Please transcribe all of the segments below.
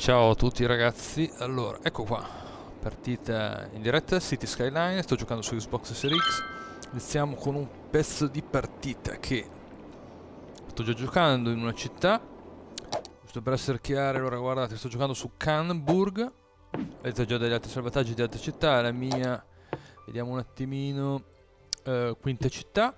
Ciao a tutti ragazzi, allora ecco qua, partita in diretta, City Skyline, sto giocando su Xbox Series X. Iniziamo con un pezzo di partita che sto già giocando in una città, giusto per essere chiaro. Allora guardate, sto giocando su Canburg, vedete già degli altri salvataggi di altre città, la mia, vediamo un attimino, quinta città.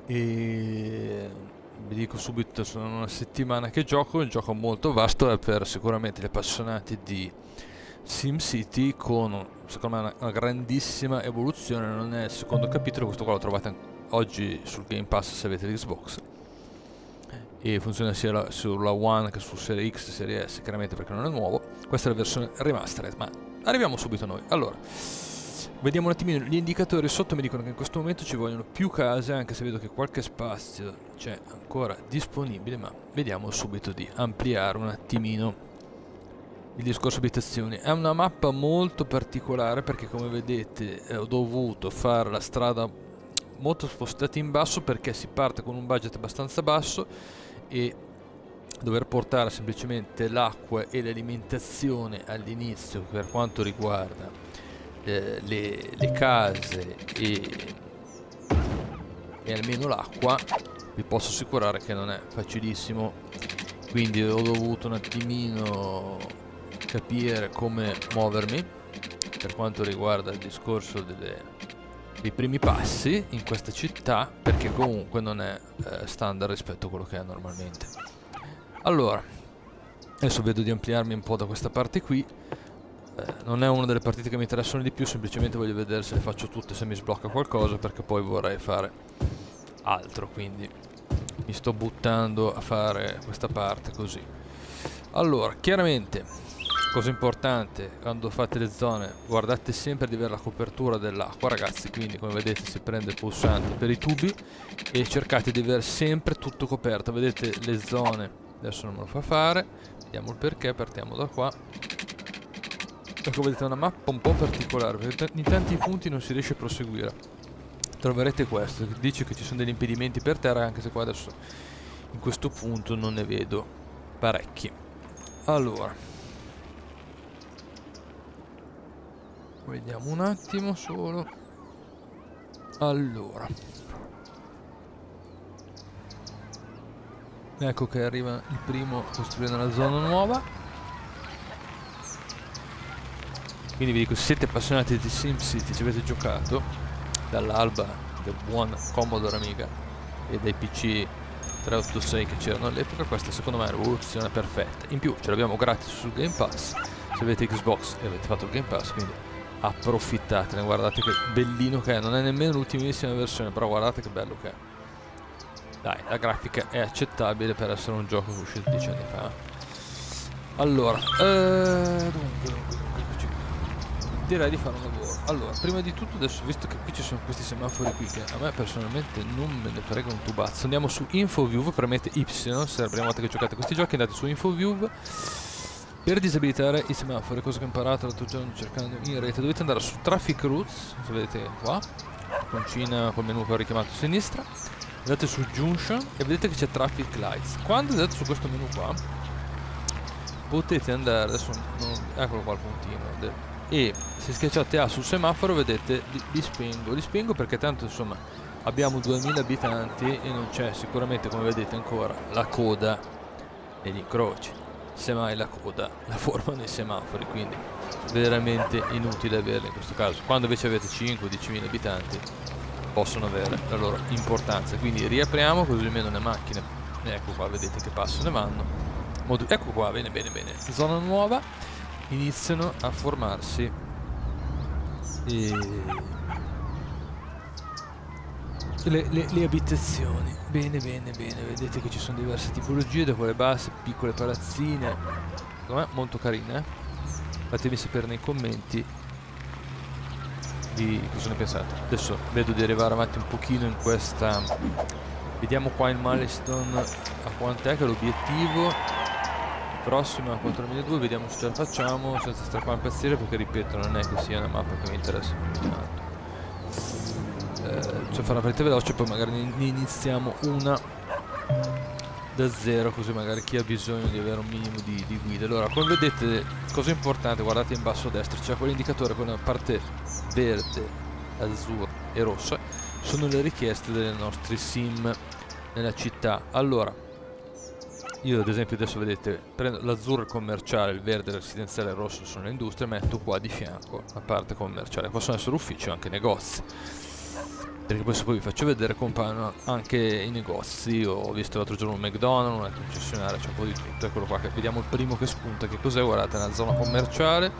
E vi dico subito, sono una settimana che gioco, un gioco molto vasto, è per sicuramente gli appassionati di SimCity, con secondo me una grandissima evoluzione. Non è il secondo capitolo, questo qua lo trovate oggi sul Game Pass se avete l'Xbox, e funziona sia sulla One che su Serie X, Serie S, chiaramente perché non è nuovo. Questa è la versione remastered, ma arriviamo subito noi. Allora, vediamo un attimino gli indicatori sotto, mi dicono che in questo momento ci vogliono più case, anche se vedo che qualche spazio c'è ancora disponibile, ma vediamo subito di ampliare un attimino il discorso abitazioni. È una mappa molto particolare perché, come vedete, ho dovuto fare la strada molto spostata in basso perché si parte con un budget abbastanza basso e dover portare semplicemente l'acqua e l'alimentazione all'inizio per quanto riguarda le case e almeno l'acqua, vi posso assicurare che non è facilissimo. Quindi ho dovuto un attimino capire come muovermi per quanto riguarda il discorso dei primi passi in questa città, perché comunque non è standard rispetto a quello che è normalmente. Allora, adesso vedo di ampliarmi un po' da questa parte qui. Non è una delle partite che mi interessano di più, semplicemente voglio vedere se le faccio tutte, se mi sblocca qualcosa, perché poi vorrei fare altro, quindi mi sto buttando a fare questa parte così. Allora, chiaramente, cosa importante, quando fate le zone, guardate sempre di avere la copertura dell'acqua, ragazzi. Quindi, come vedete, si prende il pulsante per i tubi e cercate di avere sempre tutto coperto. Vedete le zone, adesso non me lo fa fare, vediamo il perché, partiamo da qua. Ecco, vedete, è una mappa un po' particolare, perché in tanti punti non si riesce a proseguire. Troverete questo, dice che ci sono degli impedimenti per terra, anche se qua adesso in questo punto non ne vedo parecchi. Allora, vediamo un attimo solo. Allora, ecco che arriva il primo a costruire una zona nuova. Quindi vi dico, se siete appassionati di SimCity, ci avete giocato dall'alba del buon Commodore Amiga e dai PC 386 che c'erano all'epoca, questa secondo me è l'evoluzione perfetta. In più ce l'abbiamo gratis sul Game Pass se avete Xbox e avete fatto il Game Pass, quindi approfittatene. Guardate che bellino che è, non è nemmeno l'ultimissima versione, però guardate che bello che è. Dai, la grafica è accettabile per essere un gioco che è uscito 10 anni fa. Allora, dunque, direi di fare un lavoro. Allora, prima di tutto, adesso, visto che qui ci sono questi semafori qui che a me personalmente non me ne frega un tubazzo, andiamo su InfoView, premete Y, se è la prima volta che giocate questi giochi andate su InfoView per disabilitare i semafori. Cosa che ho imparato l'altro giorno cercando in rete, dovete andare su Traffic Routes, se vedete qua, iconcina col menu che ho richiamato a sinistra, andate su Junction e vedete che c'è Traffic Lights. Quando andate su questo menu qua potete andare, adesso eccolo qua il puntino, e se schiacciate A sul semaforo vedete li spengo perché tanto insomma abbiamo 2000 abitanti e non c'è sicuramente, come vedete, ancora la coda negli incroci, semmai la coda la formano i semafori, quindi veramente inutile averla in questo caso. Quando invece avete 5-10.000 abitanti possono avere la loro importanza. Quindi riapriamo così almeno le macchine, ecco qua, vedete che passano e vanno. Ecco qua, bene, zona nuova, iniziano a formarsi le abitazioni. Bene, vedete che ci sono diverse tipologie, da quelle basse, piccole palazzine, secondo me molto carine. Fatemi sapere nei commenti di cosa ne pensate. Adesso vedo di arrivare avanti un pochino in questa, vediamo qua il milestone a quant'è che è l'obiettivo. Prossima a 4002, vediamo se ce la facciamo senza stare qua a impazzire, perché ripeto, non è che sia una mappa che mi interessa più di tanto. Cioè fare una partita veloce, poi magari ne iniziamo una da zero, così magari chi ha bisogno di avere un minimo di guida. Allora, come vedete, cosa importante, guardate in basso a destra, c'è quell'indicatore con la parte verde, azzurra e rossa, sono le richieste dei nostri sim nella città. Allora, io ad esempio adesso vedete, prendo l'azzurro il commerciale, il verde il residenziale, il rosso sono le industrie, metto qua di fianco la parte commerciale, possono essere uffici o anche negozi, perché poi se poi vi faccio vedere compaiono anche i negozi. Ho visto l'altro giorno un McDonald's, una concessionaria, c'è un po' di tutto. Eccolo qua, vediamo il primo che spunta, che cos'è, guardate, nella zona commerciale,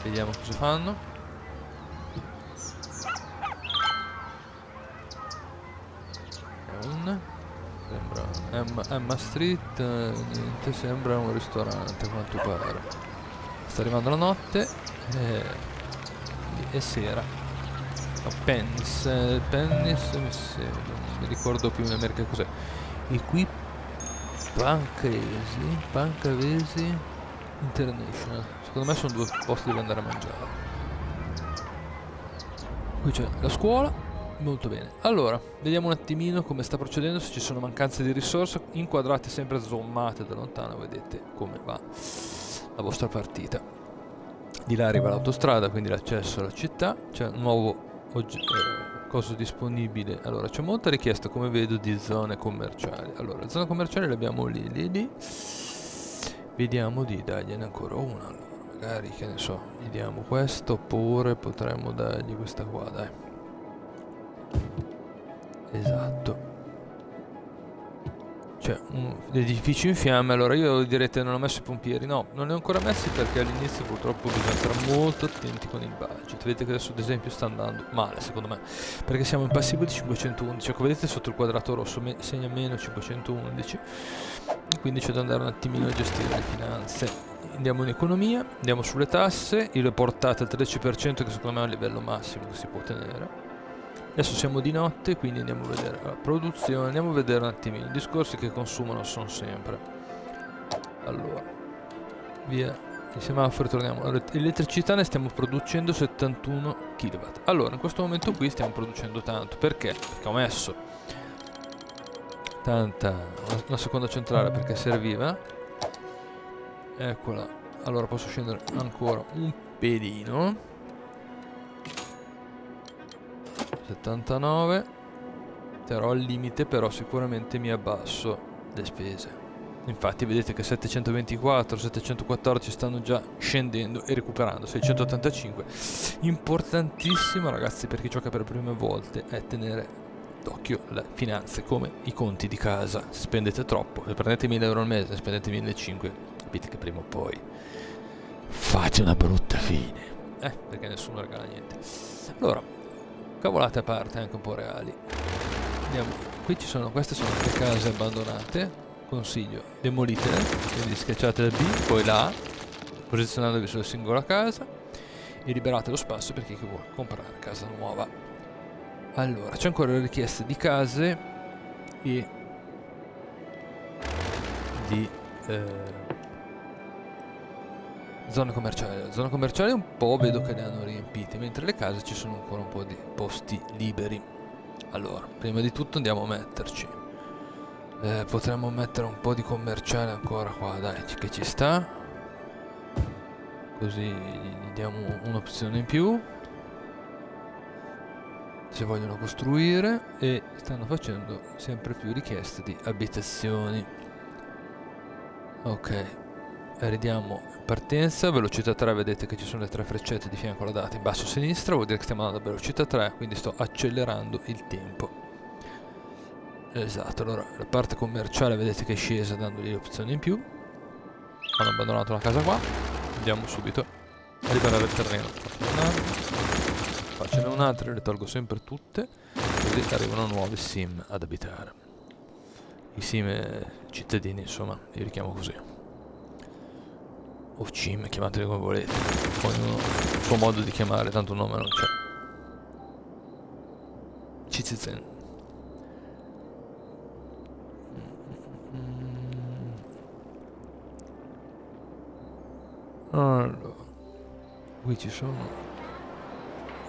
vediamo cosa fanno. Sembra Emma Street, niente, sembra un ristorante a quanto pare. Sta arrivando la notte e sera. No, Pennis, non mi ricordo più in America cos'è. E qui Pancavesi International. Secondo me sono due posti dove andare a mangiare. Qui c'è la scuola. Molto bene, allora vediamo un attimino come sta procedendo, se ci sono mancanze di risorse. Inquadrate sempre, zoomate da lontano, vedete come va la vostra partita. Di là arriva l'autostrada, quindi l'accesso alla città. C'è un nuovo coso disponibile. Allora c'è molta richiesta, come vedo, di zone commerciali. Allora, zone commerciali le abbiamo lì. Vediamo di dargliene ancora una. Allora, magari, che ne so, gli diamo questo, oppure potremmo dargli questa qua, dai. Esatto. C'è un edificio in fiamme. Allora io direte non ho messo i pompieri. No, non li ho ancora messi perché all'inizio purtroppo bisogna stare molto attenti con il budget. Vedete che adesso ad esempio sta andando male secondo me, perché siamo in passivo di 511. Ecco, vedete sotto il quadrato rosso segna meno 511. Quindi c'è da andare un attimino a gestire le finanze. Andiamo in economia, andiamo sulle tasse. Io le portate al 13%, che secondo me è un livello massimo che si può tenere. Adesso siamo di notte, quindi andiamo a vedere la produzione, andiamo a vedere un attimino i discorsi che consumano sono sempre. Allora, via i semafori, torniamo. Allora, elettricità ne stiamo producendo 71 kW. Allora, in questo momento qui stiamo producendo tanto. Perché? Perché ho messo una seconda centrale perché serviva. Eccola. Allora posso scendere ancora un pelino. 79, sarò al limite, però sicuramente mi abbasso le spese. Infatti vedete che 724, 714 stanno già scendendo e recuperando. 685. Importantissimo, ragazzi, per chi gioca per le prime volte, è tenere d'occhio le finanze, come i conti di casa. Se spendete troppo, se prendete 1000 euro al mese, se spendete 1500, capite che prima o poi fate una brutta fine. Perché nessuno regala niente. Allora, cavolate a parte, anche un po' reali. Andiamo. Qui ci sono, queste sono le case abbandonate. Consiglio, demolitele, quindi schiacciate il B, poi la A, posizionandovi sulla singola casa e liberate lo spazio per chi vuole comprare casa nuova. Allora, c'è ancora la richiesta di case e di zone commerciali. La zona commerciale un po' vedo che le hanno riempite, mentre le case ci sono ancora un po' di posti liberi. Allora, prima di tutto andiamo a metterci. Potremmo mettere un po' di commerciale ancora qua, dai, che ci sta. Così gli diamo un'opzione in più. Se vogliono costruire, e stanno facendo sempre più richieste di abitazioni. Ok. Ridiamo partenza, velocità 3, vedete che ci sono le 3 freccette di fianco alla data in basso a sinistra, vuol dire che stiamo andando a velocità 3, quindi sto accelerando il tempo. Esatto, allora la parte commerciale vedete che è scesa dandogli le opzioni in più. Hanno abbandonato la casa qua, andiamo subito a liberare il terreno. Faccione un'altra, le tolgo sempre tutte, così arrivano nuovi sim ad abitare. I sim cittadini, insomma, li richiamo così. O cim, chiamateli come volete, ognuno ha il suo modo di chiamare, tanto un nome non c'è. Citizen. Allora, qui ci sono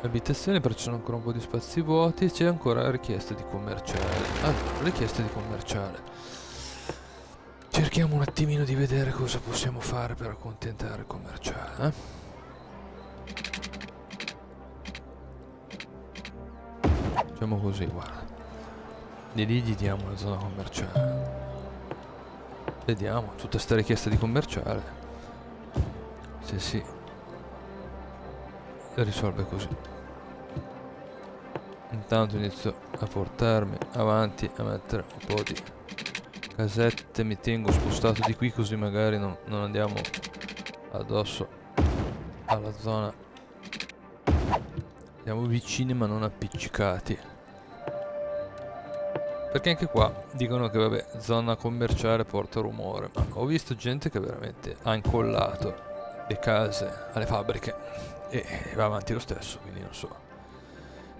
Abitazioni, però ci sono ancora un po' di spazi vuoti. C'è ancora la richiesta di commerciale. Allora, richiesta di commerciale. Cerchiamo un attimino di vedere cosa possiamo fare per accontentare il commerciale, Facciamo così, guarda. Di lì gli diamo la zona commerciale. Vediamo, tutta sta richiesta di commerciale. Se sì, risolve così. Intanto inizio a portarmi avanti, a mettere un po' di casette, mi tengo spostato di qui così magari non andiamo addosso alla zona. Siamo vicini ma non appiccicati. Perché anche qua dicono che vabbè, zona commerciale porta rumore, ma ho visto gente che veramente ha incollato le case alle fabbriche e va avanti lo stesso, quindi non so.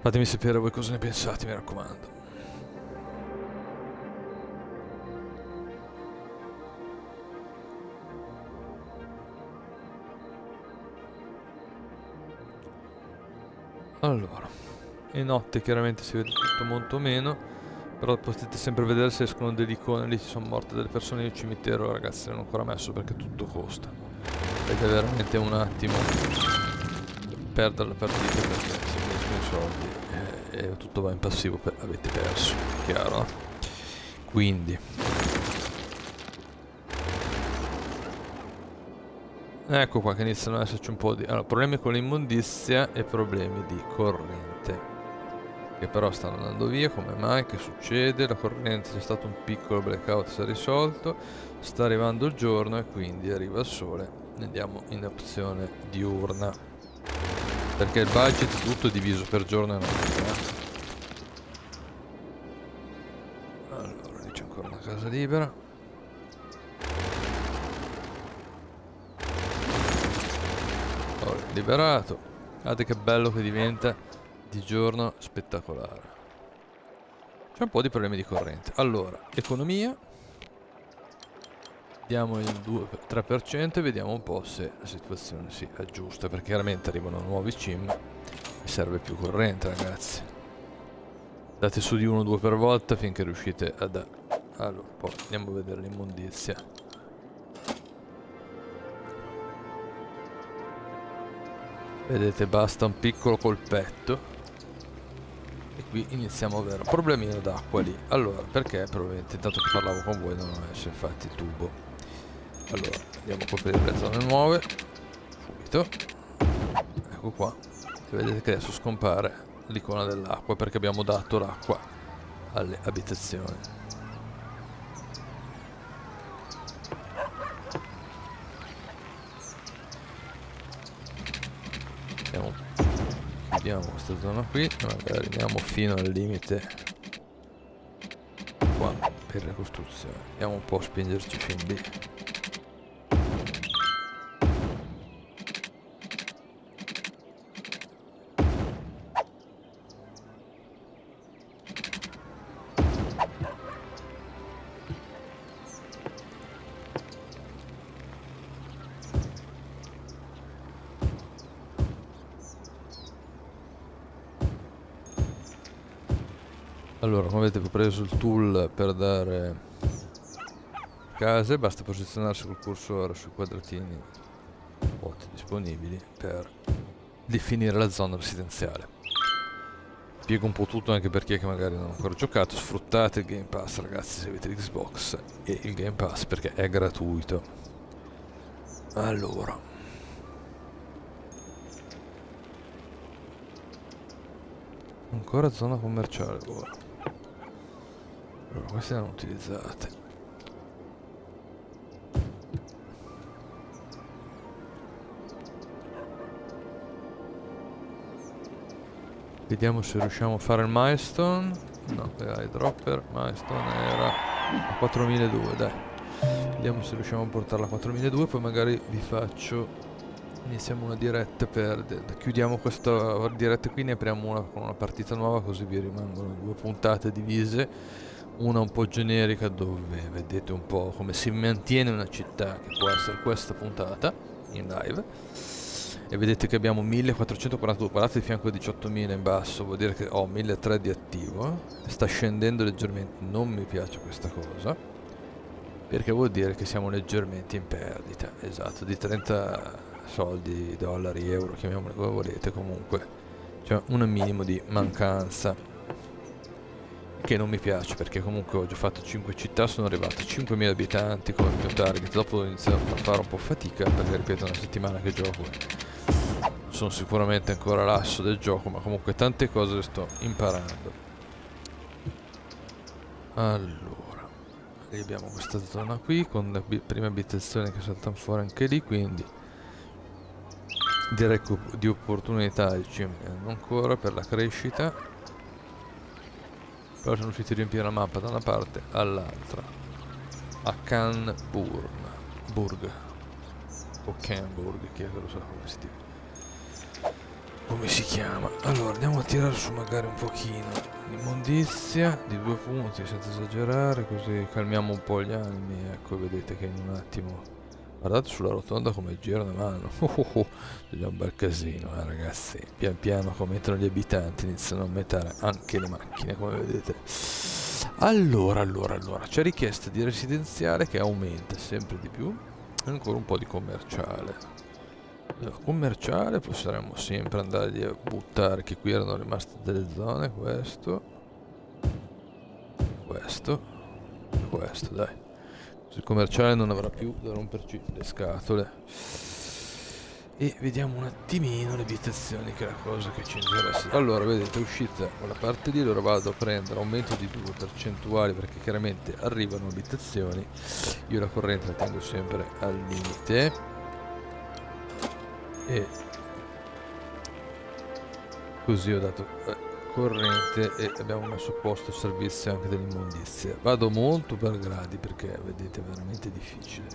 Fatemi sapere voi cosa ne pensate, mi raccomando. Allora, di notte chiaramente si vede tutto molto meno, però potete sempre vedere se escono delle icone, lì ci sono morte delle persone nel cimitero, ragazzi, non ho ancora messo perché tutto costa. Ed è veramente un attimo perdere la partita perché si finiscono i soldi e tutto va in passivo, avete perso, chiaro, no? Quindi ecco qua che iniziano ad esserci un po' di problemi con l'immondizia e problemi di corrente, che però stanno andando via. Come mai? Che succede? La corrente, c'è stato un piccolo blackout, si è risolto, sta arrivando il giorno e quindi arriva il sole. Andiamo in opzione diurna, perché il budget è tutto diviso per giorno e notte. Allora, lì c'è ancora una casa libera. Liberato. Guardate che bello che diventa di giorno, spettacolare. C'è un po' di problemi di corrente. Allora, economia, diamo il 2-3% e vediamo un po' se la situazione si aggiusta, perché chiaramente arrivano nuovi sim e serve più corrente, ragazzi. Date su di 1-2 per volta finché riuscite ad... Allora, poi andiamo a vedere l'immondizia. Vedete, basta un piccolo colpetto e qui iniziamo a avere un problemino d'acqua lì. Allora, perché probabilmente intanto che parlavo con voi non ho messo infatti il tubo. Allora, andiamo a coprire le zone nuove subito. Ecco qua, e vedete che adesso scompare l'icona dell'acqua perché abbiamo dato l'acqua alle abitazioni. Chiudiamo questa zona qui, magari andiamo fino al limite qua per le costruzioni. Andiamo un po' a spingerci fin lì. Allora, come vedete ho preso il tool per dare case, basta posizionarsi col cursore sui quadratini vuoti disponibili per definire la zona residenziale. Spiego un po' tutto anche per chi è che magari non ha ancora giocato. Sfruttate il Game Pass, ragazzi, se avete l'Xbox e il Game Pass perché è gratuito. Allora, ancora zona commerciale ora. Allora, queste erano utilizzate. Vediamo se riusciamo a fare il milestone. No, i dropper milestone era a 4002, dai. Vediamo se riusciamo a portarla a 4002, poi magari vi faccio... Iniziamo una diretta per... Chiudiamo questa diretta qui, ne apriamo una con una partita nuova, così vi rimangono 2 puntate divise. Una un po' generica dove vedete un po' come si mantiene una città, che può essere questa puntata in live, E vedete che abbiamo 1442, guardate di fianco a 18.000 in basso, vuol dire che ho 1.300 di attivo, sta scendendo leggermente, non mi piace questa cosa, perché vuol dire che siamo leggermente in perdita, esatto, di 30 soldi, dollari, euro, chiamiamoli come volete, comunque c'è un minimo di mancanza, che non mi piace, perché comunque ho già fatto 5 città, sono arrivato a 5.000 abitanti come mio target, dopo ho iniziato a fare un po' fatica, perché ripeto è una settimana che gioco, sono sicuramente ancora l'asso del gioco, ma comunque tante cose le sto imparando. Allora, lì abbiamo questa zona qui con le prime abitazioni che saltano fuori anche lì, quindi direi che di opportunità ci hanno ancora per la crescita. Però sono riusciti a riempire la mappa da una parte all'altra. A Canburg o Canburg, chi è che lo sa come si chiama. Allora andiamo a tirare su magari un pochino l'immondizia di 2 punti senza esagerare, così calmiamo un po' gli animi. Ecco, vedete che in un attimo, guardate sulla rotonda come gira una mano. C'è un bel casino, ragazzi. Pian piano come entrano gli abitanti iniziano a aumentare anche le macchine, come vedete. Allora c'è richiesta di residenziale che aumenta sempre di più e ancora un po' di commerciale. Allora, commerciale possiamo sempre andargli a buttare, che qui erano rimaste delle zone, questo dai. Così il commerciale non avrà più da romperci le scatole. E vediamo un attimino le abitazioni, che è la cosa che ci interessa. Allora vedete è uscita quella parte lì, allora vado a prendere aumento di 2 percentuali perché chiaramente arrivano abitazioni. Io la corrente la tengo sempre al limite e così ho dato corrente e abbiamo messo a posto il servizio anche dell'immondizia. Vado molto per gradi perché vedete è veramente difficile.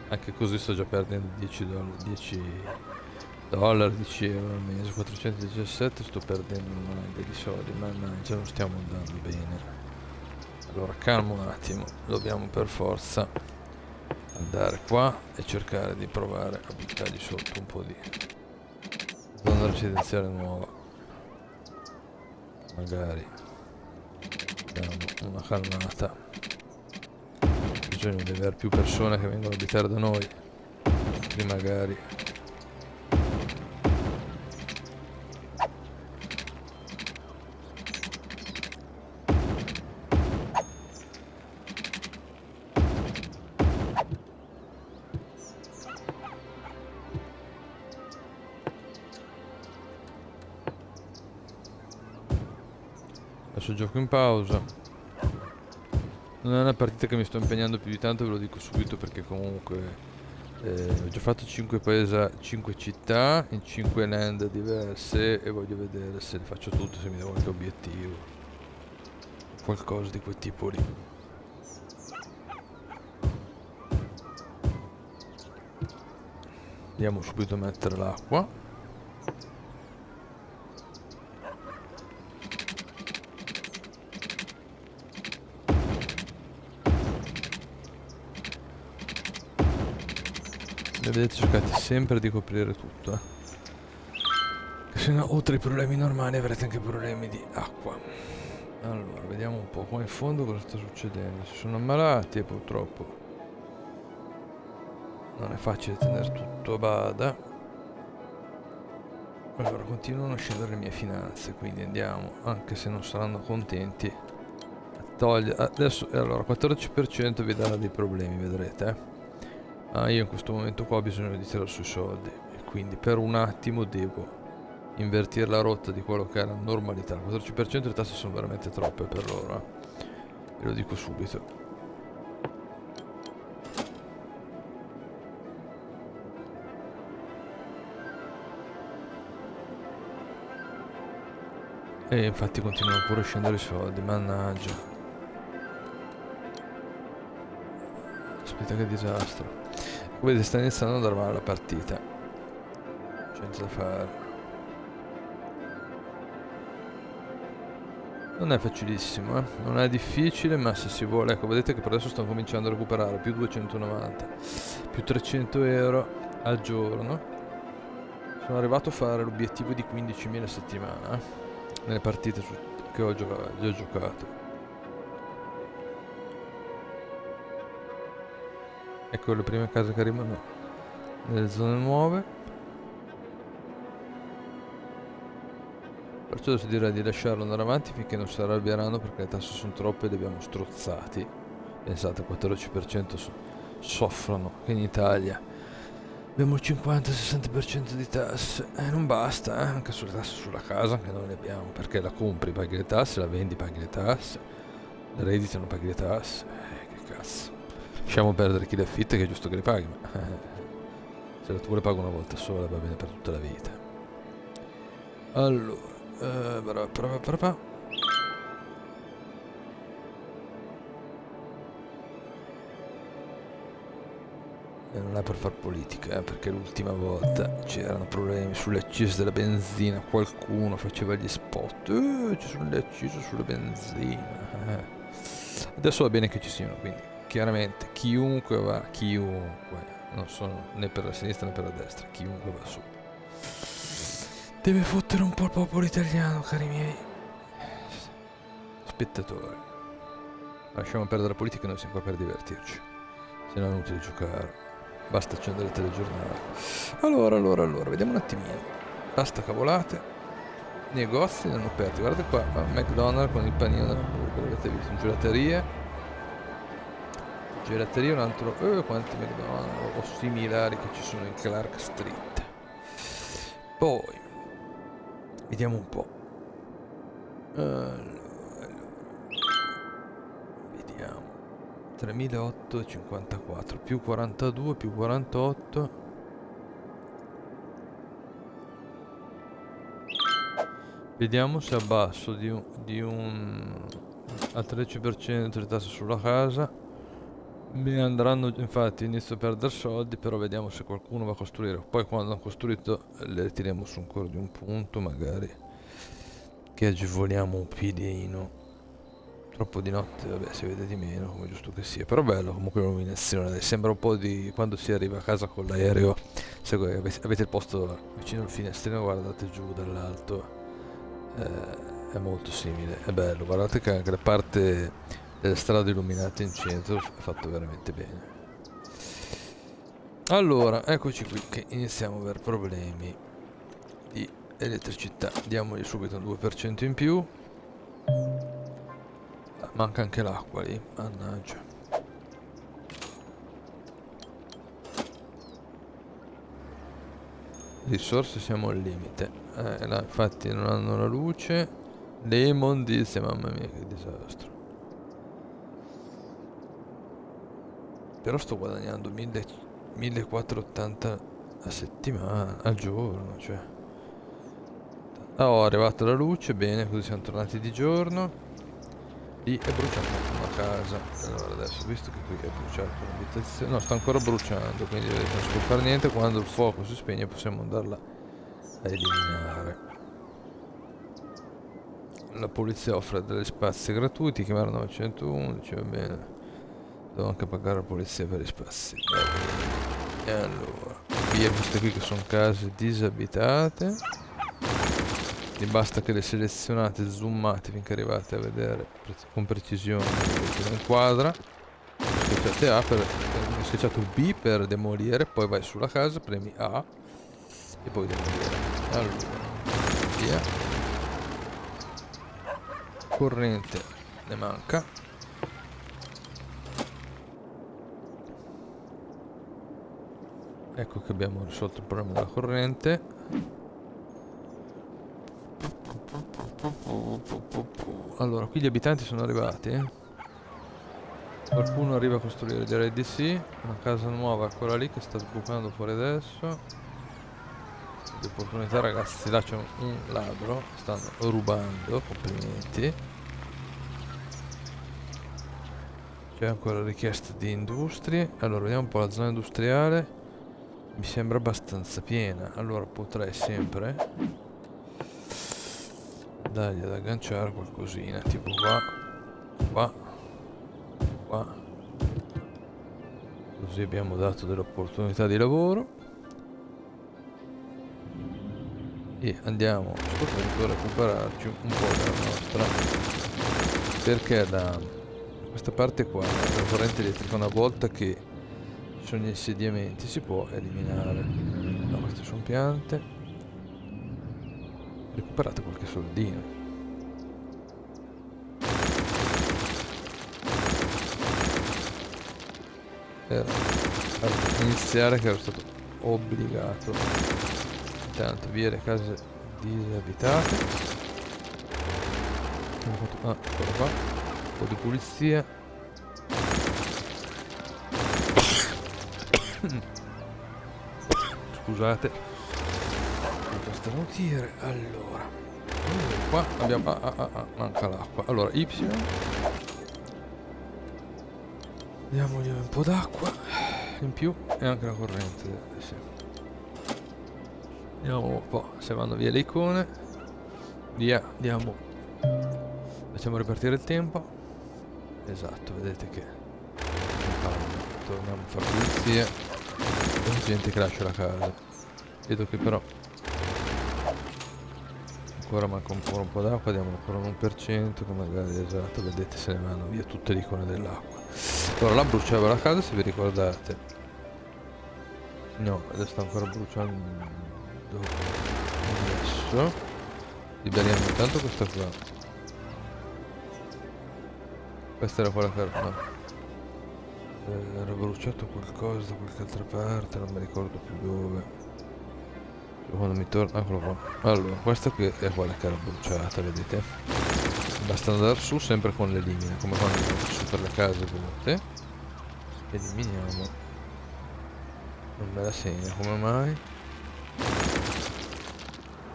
Anche così sto già perdendo 10 dollari, 10 euro al mese, 417, sto perdendo una valanga di soldi, mannaggia, non stiamo andando bene. Allora calmo un attimo, dobbiamo per forza andare qua e cercare di provare a buttargli sotto un po' di zona residenziale nuova. Magari diamo una calmata. Bisogna di avere più persone che vengono a abitare da noi, quindi magari adesso gioco in pausa. Non è una partita che mi sto impegnando più di tanto, ve lo dico subito, perché comunque ho già fatto 5 città in 5 land diverse e voglio vedere se le faccio tutte, se mi do qualche obiettivo, qualcosa di quel tipo lì. Andiamo subito a mettere l'acqua. Vedete, cercate sempre di coprire tutto, che se no oltre ai problemi normali avrete anche problemi di acqua. Allora vediamo un po' qua in fondo cosa sta succedendo. Si sono ammalati e purtroppo non è facile tenere tutto a bada. Allora continuano a scendere le mie finanze, quindi andiamo, anche se non saranno contenti, a togliere adesso. Allora 14% vi darà dei problemi, vedrete. Io in questo momento qua ho bisogno di tirare sui soldi e quindi per un attimo devo invertire la rotta di quello che è la normalità. Il 14% le tasse sono veramente troppe per loro, ve lo dico subito. E infatti continuano pure a scendere i soldi, mannaggia. Aspetta, che disastro. Vedete, sta iniziando ad andare male la partita. C'è niente da fare. Non è facilissimo, non è difficile, ma se si vuole. Ecco, vedete che per adesso sto cominciando a recuperare più 290, più 300 euro al giorno. Sono arrivato a fare l'obiettivo di 15.000 a settimana nelle partite che ho giocato. Ecco le prime case che arrivano nelle zone nuove. Perciò si dirà di lasciarlo andare avanti finché non si arrabbieranno, perché le tasse sono troppe e li abbiamo strozzati. Pensate, il 14% soffrono, che in Italia abbiamo il 50-60% di tasse. Non basta, anche sulle tasse sulla casa, anche noi le abbiamo, perché la compri, paghi le tasse, la vendi, paghi le tasse, le redditi, non paghi le tasse. Che cazzo. Lasciamo perdere chi le affitta, che è giusto che le paghi, ma se la tua le paga una volta sola va bene per tutta la vita. Allora, e non è per far politica, perché l'ultima volta c'erano problemi sulle accise della benzina, qualcuno faceva gli spot, ci sono le accise sulla benzina. Adesso va bene che ci siano, quindi chiaramente chiunque va, non sono né per la sinistra né per la destra, chiunque va su deve fottere un po' il popolo italiano, cari miei spettatori. Lasciamo perdere la politica, noi siamo qua per divertirci, se no è inutile giocare, basta accendere il telegiornale. Allora, vediamo un attimino. Basta cavolate. Negozi non aperti, guardate qua, McDonald's con il panino dell'hamburger, avete visto? Gelateria, un altro, quanti McDonald's o similari che ci sono in Clark Street. Poi vediamo un po'. Vediamo 3.854 più 42 più 48. Vediamo se abbasso di un al 13% le tasse sulla casa. Mi andranno, infatti inizio a perdere soldi, però vediamo se qualcuno va a costruire. Poi quando hanno costruito le ritiriamo su ancora di un punto, magari che agevoliamo un piedino. Troppo di notte, vabbè, si vede di meno, come giusto che sia. Però bello comunque l'illuminazione, sembra un po' di quando si arriva a casa con l'aereo. Se avete il posto vicino al finestrino, guardate giù dall'alto, è molto simile, è bello. Guardate che anche la parte delle strade illuminate in centro è fatto veramente bene. Allora, eccoci qui che iniziamo a avere problemi di elettricità. Diamogli subito un 2% in più. Manca anche l'acqua lì, mannaggia. Risorse, siamo al limite. Là, infatti non hanno la luce. Le immondizie, mamma mia che disastro. Però sto guadagnando 1480 a settimana, al giorno, cioè. È arrivata la luce, bene, così siamo tornati di giorno. Lì è bruciata una casa. Allora adesso, visto che qui è bruciata un'abitazione, no, sta ancora bruciando, quindi non si può fare niente. Quando il fuoco si spegne possiamo andarla a eliminare. La polizia offre degli spazi gratuiti, chiamare 911, va bene. Devo anche pagare la polizia per gli spazi. E allora, via queste qui che sono case disabitate. Vi basta che le selezionate, zoomate finché arrivate a vedere con precisione che non inquadra. Schiacciate A per schiacciate B per demolire, poi vai sulla casa, premi A e poi demolire. Allora, via. Corrente ne manca. Ecco che abbiamo risolto il problema della corrente. Allora, qui gli abitanti sono arrivati. Qualcuno arriva a costruire, direi di sì. Una casa nuova, quella lì che sta sbucando fuori adesso. Di opportunità, ragazzi. Là c'è un ladro. Stanno rubando. Complimenti. C'è ancora richiesta di industrie. Allora, vediamo un po' la zona industriale. Mi sembra abbastanza piena. Allora potrei sempre dargli ad agganciare qualcosina, tipo qua. Così abbiamo dato delle opportunità di lavoro. e andiamo a questo punto a recuperarci un po' della nostra, perché da questa parte qua la corrente elettrica, una volta che ci sono gli insediamenti, si può eliminare. No, queste sono piante. Recuperate qualche soldino. Era ad iniziare che ero stato obbligato. Intanto via le case disabitate. Abbiamo fatto ancora qua un po' di pulizia. Scusate, questo starnutire. Allora qua abbiamo manca l'acqua. Allora Y, diamogli un po' d'acqua in più e anche la corrente, sì. Vediamo un po' se vanno via le icone. Via, andiamo. Facciamo ripartire il tempo. Esatto, vedete che torniamo a fare pulizia. C'è gente che lascia la casa. Vedo che però ancora manca un po' d'acqua. Diamo ancora un 1%, che magari, esatto, vedete, se ne vanno via tutte le icone dell'acqua. Allora là bruciava la casa, se vi ricordate. No, adesso sta ancora bruciando. Adesso liberiamo intanto questa qua. Questa era quella che era bruciato qualcosa da qualche altra parte, non mi ricordo più dove. Quando mi torna, eccolo qua. Allora, questa qui è quella che era bruciata, vedete? Basta andare su sempre con l'elimina, come quando andate su per le case, vedete? Eliminiamo. Non me la segna, come mai?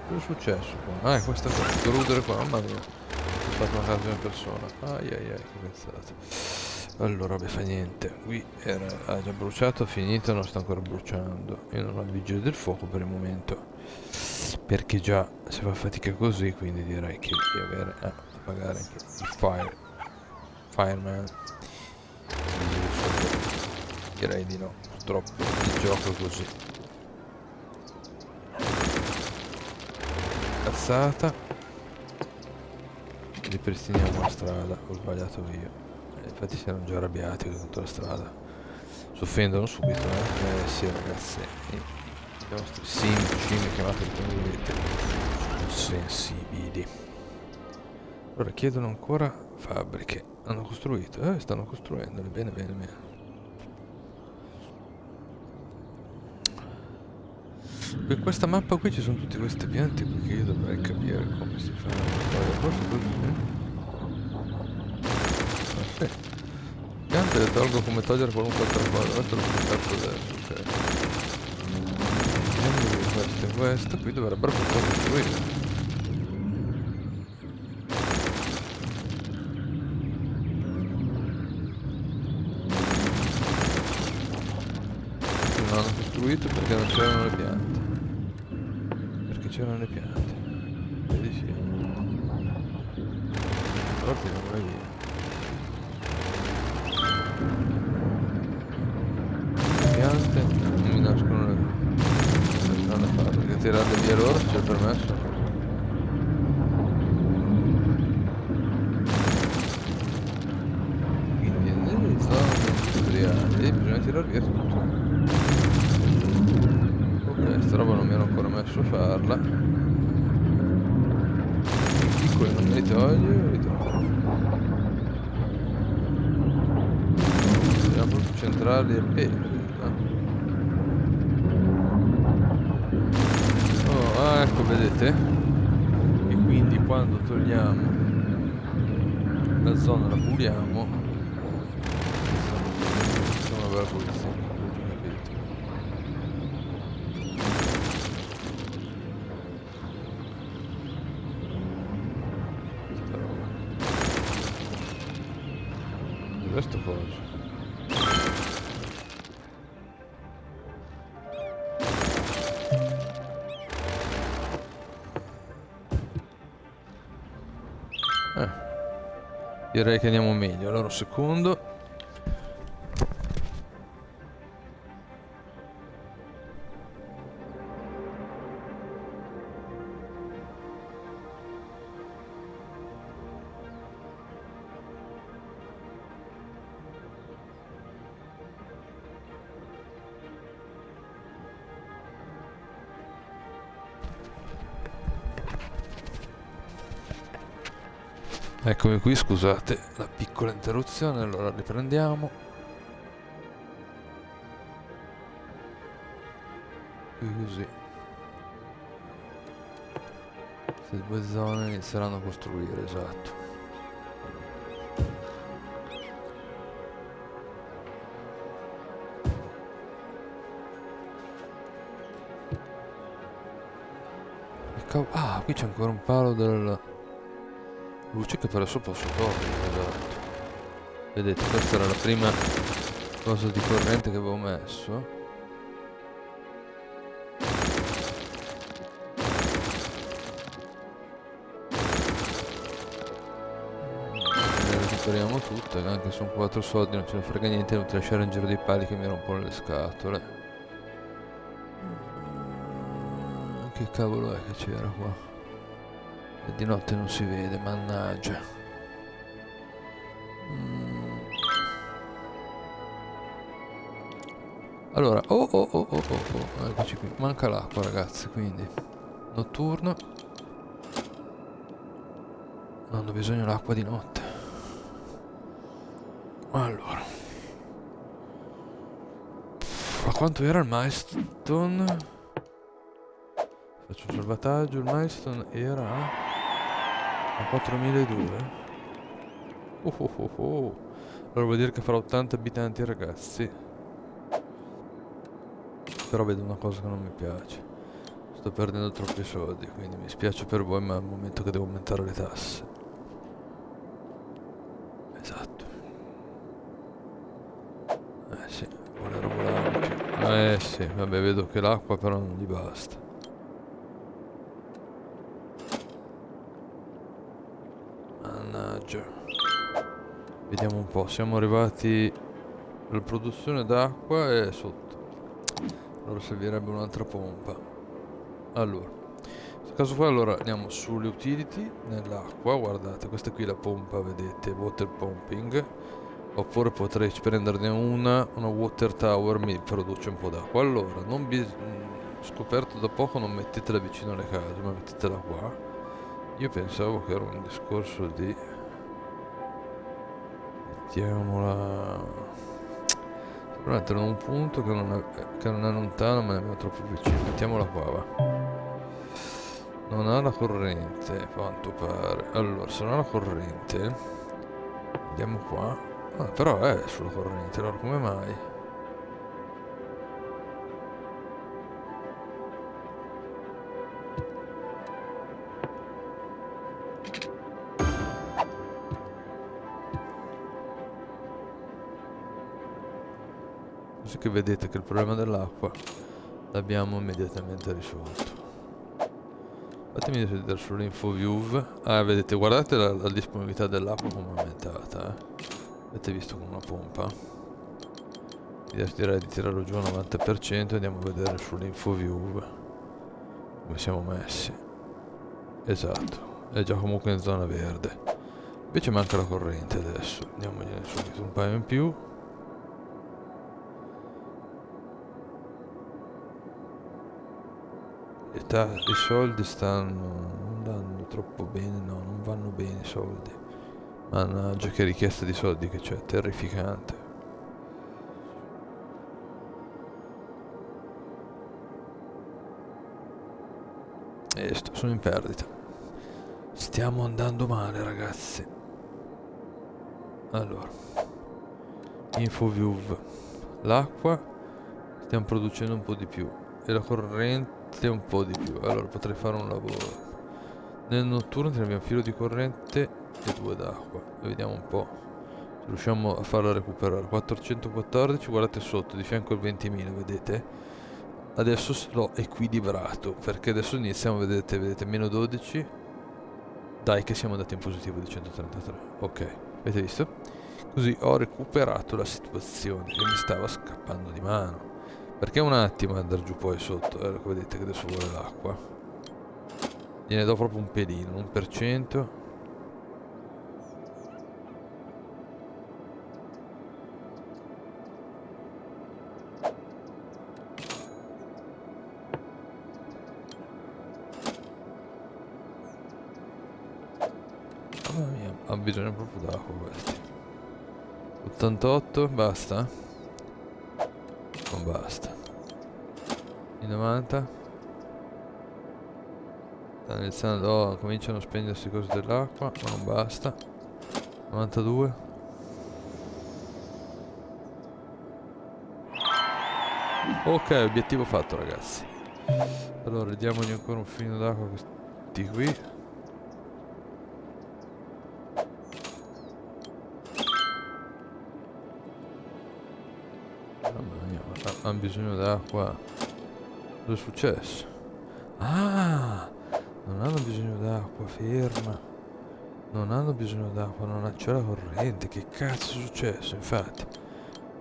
Cosa è successo qua? Ah, è questa qua, questo rudere qua, mamma mia. Ho fatto una casa in persona. Ai ai ai, che cazzata. Allora, beh, fa niente. Qui ha già bruciato, ha finito, non sta ancora bruciando. Io non ho il vigile del fuoco per il momento, perché già si fa fatica così, quindi direi che di avere da pagare anche il fireman. Vigile del fuoco. Direi di no, purtroppo il gioco è così. Cazzata. Ripristiniamo la strada, ho sbagliato io. Infatti si erano già arrabbiati con tutta la strada. Si offendono subito, sì ragazzi. I nostri simili, chiamate come volete, sensibili. Allora chiedono ancora fabbriche. Hanno costruito? Stanno costruendole, bene bene bene. In questa mappa qui ci sono tutte queste piante qui che io dovrei capire come si fa. Forse così. Sì. Piante le tolgo come togliere qualunque altra cosa. Questo l'ho scoperto adesso, ok. Questo e questo qui dovrebbero poter costruire. Non hanno costruito perché non c'erano le piante. Perché c'erano le piante. Vedi sì. Allora tiriamole via. Piante non mi nascono le strade a fare, perché tirarle via loro c'è il permesso. Quindi nelle zone industriali bisogna tirare via tutto. Ok, sta roba non mi hanno ancora messo a farla. I piccoli non me li toglio, li trovo. Dobbiamo proprio centrarli e pelo. Ecco, vedete? E quindi quando togliamo la zona, la puliamo, facciamo una bella pulizia. Questa roba. Questo cosa? Direi che andiamo meglio. Allora un secondo. Eccomi qui, scusate la piccola interruzione, allora riprendiamo. Qui così. Queste due zone inizieranno a costruire, esatto. Ah, qui c'è ancora un palo del... luce che per adesso posso togliere, esatto. Vedete, questa era la prima cosa di corrente che avevo messo. Le recuperiamo tutte, anche se sono 4 soldi non ce ne frega niente, non ti lasciare in giro dei pali che mi rompono le scatole. Che cavolo è che c'era qua? E di notte non si vede, mannaggia. Allora, eccoci qui. Manca l'acqua, ragazzi, quindi notturno. Non hanno bisogno dell'acqua di notte. Allora, a quanto era il milestone? Faccio un salvataggio, il milestone era a 4002. Allora vuol dire che farà 80 abitanti, ragazzi. Però vedo una cosa che non mi piace. Sto perdendo troppi soldi, quindi mi spiace per voi, ma è il momento che devo aumentare le tasse. Esatto. Sì, volevo volare più. Sì, vabbè, vedo che l'acqua però non gli basta. Mannaggia. Vediamo un po', siamo arrivati alla produzione d'acqua e sotto. Allora servirebbe un'altra pompa. Allora, in questo caso qua allora andiamo sulle utility, nell'acqua, guardate, questa qui è la pompa, vedete, water pumping. Oppure potrei prenderne una water tower, mi produce un po' d'acqua. Allora, scoperto da poco, non mettetela vicino alle case, ma mettetela qua. Io pensavo che era un discorso di... mettiamola... per metterla in un punto che non è lontano, ma nemmeno troppo vicino. Mettiamola qua, va. Non ha la corrente, a quanto pare. Allora, se non ha la corrente, andiamo qua. Ah, però è sulla corrente, allora come mai? Così che vedete che il problema dell'acqua l'abbiamo immediatamente risolto. Fatemi vedere sull'info view. Ah, vedete, guardate la disponibilità dell'acqua come è aumentata, Avete visto con una pompa? Direi di tirarlo giù al 90%. Andiamo a vedere sull'info view come siamo messi. Esatto, è già comunque in zona verde. Invece manca la corrente adesso. Andiamogliene subito un paio in più. I soldi non vanno troppo bene, no, non vanno bene i soldi. Mannaggia, che richiesta di soldi che c'è, terrificante. Sono in perdita. Stiamo andando male, ragazzi. Allora, info view. L'acqua stiamo producendo un po' di più e la corrente un po' di più. Allora potrei fare un lavoro. Nel notturno teniamo un filo di corrente e 2 d'acqua. Vediamo un po' se riusciamo a farla recuperare. 414, guardate sotto, di fianco al 20.000, vedete? Adesso l'ho equilibrato, perché adesso iniziamo, vedete, meno 12. Dai che siamo andati in positivo di 133. Ok, avete visto? Così ho recuperato la situazione che mi stava scappando di mano. Perché un attimo andare giù poi sotto, vedete che adesso vuole l'acqua. Gliene do proprio un pelino, 1%. ha bisogno proprio d'acqua questi. 88, basta? Non basta. I 90 stanno iniziando, cominciano a spegnersi cose dell'acqua, ma non basta. 92. Ok, obiettivo fatto, ragazzi. Allora, diamogli ancora un filino d'acqua a questi qui. Mamma mia, ma hanno bisogno d'acqua. Cosa è successo? Ah, non hanno bisogno d'acqua, ferma. Non hanno bisogno d'acqua, non c'è la corrente. Che cazzo è successo? Infatti,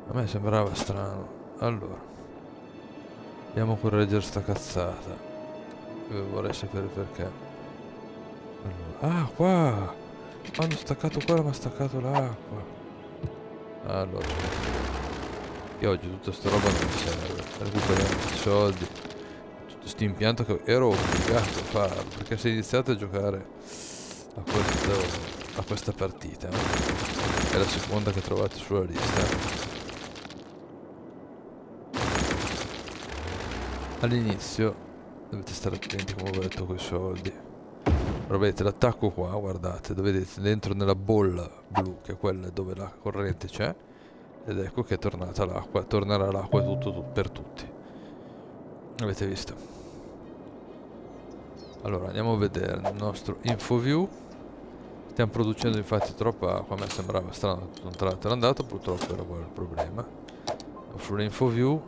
a me sembrava strano. Allora, andiamo a correggere sta cazzata. Vorrei sapere perché. Allora, ah, qua! Quando ho staccato qua mi ha staccato l'acqua. Allora, io oggi tutta sta roba non mi serve. Recuperiamo questi soldi. Tutto questo impianto che ero obbligato a farlo. Perché se iniziate a giocare a questa partita, è la seconda che trovate sulla lista. All'inizio dovete stare attenti, come ho detto, con i soldi. Avete l'attacco qua, guardate, lo vedete dentro nella bolla blu, che è quella dove la corrente c'è, ed ecco che è tornata l'acqua. Tornerà l'acqua tutto per tutti. Avete visto? Allora andiamo a vedere il nostro info view. Stiamo producendo infatti troppa acqua. A me sembrava strano tutto un tratto era andato, purtroppo era quello il problema. Sull'info view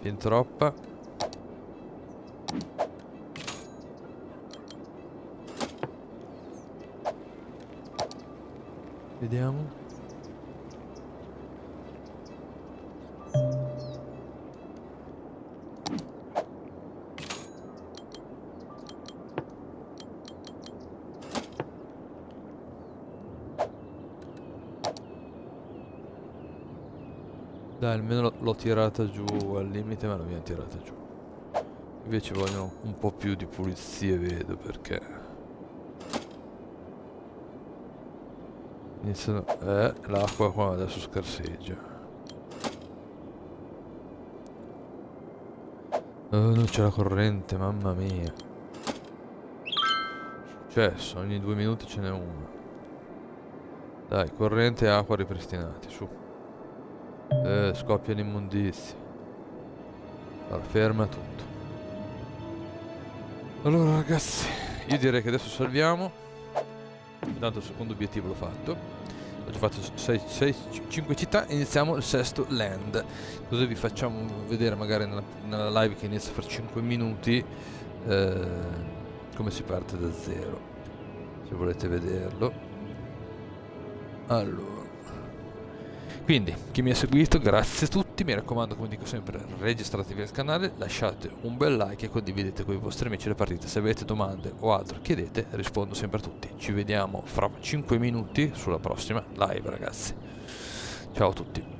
fin troppa. Vediamo. Dai, almeno l'ho tirata giù al limite, ma l'abbiamo tirata giù. Invece vogliono un po' più di pulizie, vedo, perché iniziano... l'acqua qua adesso scarseggia. Oh, non c'è la corrente, mamma mia. Successo, ogni 2 minuti ce n'è una. Dai, corrente e acqua ripristinati, su. Scoppia l'immondizia. Allora, ferma tutto. Allora ragazzi, io direi che adesso salviamo. Intanto il secondo obiettivo l'ho fatto. Ho già fatto 5 città. Iniziamo il sesto land. Così vi facciamo vedere magari nella live che inizia per 5 minuti come si parte da zero, se volete vederlo. Allora, quindi chi mi ha seguito, grazie a tutti. Mi raccomando, come dico sempre, registratevi al canale, lasciate un bel like e condividete con i vostri amici le partite. Se avete domande o altro chiedete, rispondo sempre a tutti. Ci vediamo fra 5 minuti sulla prossima live, ragazzi. Ciao a tutti.